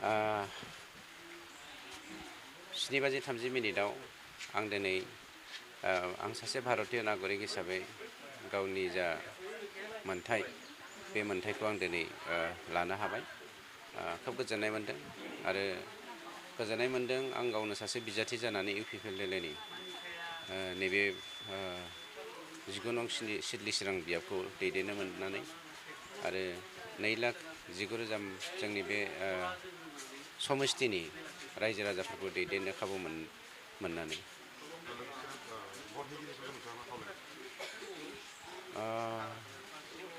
7:30 आं दिनै आं सासे भारतीय नागरिक हिसाबै गावनि जा मोनथाय बे मोनथायखौ आं दिनै लानो हाबाय। खोब गोजोननाय मोनदों आरो गोजोननाय मोनदों आं गावनो सासे बिजाथि जानानै UPPLLनि नैबे 19 नं सिडली चिरां बियाबखौ दैदेननो मोननानै आरो 2,19,000 जोंनि बे समस्तिनि रायजो राजाफोरखौ दैदेननो खाबु मोननानै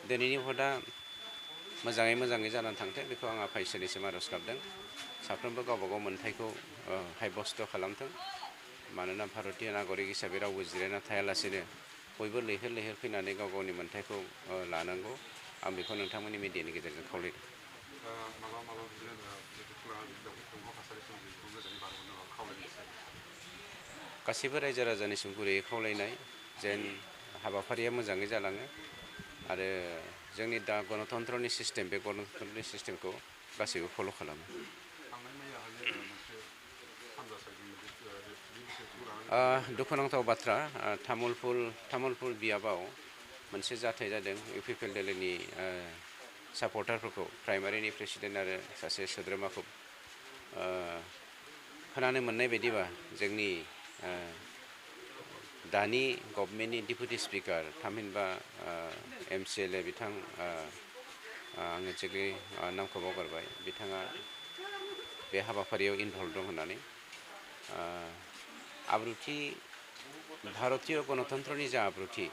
दिनैनि भटआ मोजाङै जानानै थांथों बेखौ आं आफा इसोरनिसिम आर'ज गाबदों। साफ्रोमबो गावबा गाव मोनथायखौ हायबस्त खालामथों। मानोना भारतीय नागरिक हिसाबै रावबो जिरायना थायालासेनो बयबो लैहोर फैनानै गाव गावनि मोनथायखौ लानांगौ। आं बेखौ नोंथांमोननि मिडियानि गेजेरजों खावलायदों। गासैबो रायजो राजानिसिम गुरैयै खावलायनाय जेन हाबाफारिया मोजाङै जालाङो आरो जोंनि दा गणतन्त्रनि सिस्टेम बे गणतन्त्रनि सिस्टेमखौ गासैबो फल' खालामो। दुखुनांथाव बाथ्रा तामुलपुर बियाबाव मोनसे जाथाय जादों। UPPLLनि सापर्टारफोरखौ प्राइमारिनि प्रेसिडेन्ट आरो सासे सोद्रोमाखौ खोनानो मोननाय बायदिबा जोंनि दानि गभर्नमेन्टनि डिपुटि स्पिकार थामहिनबा MCLA बिथां आं एक्जेक्टलि नामखौ बावगारबाय बिथाङा बे हाबाफारियाव इनभल्भ दं होननानै भारतीय गणतन्त्रनि जा आब्रुथि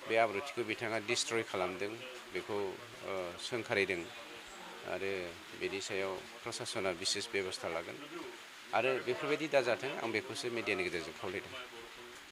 बे आब्रुथिखौ बिथाङा डिस्ट्रय खालामदों बेखौ सोंखारिदों आरो बेनि सायाव प्रसासना बिसेस बेबस्था लागोन आरो बेफोरबायदि दाजाथों आं बेखौसो मिडियानि गेजेरजों खावलायदों।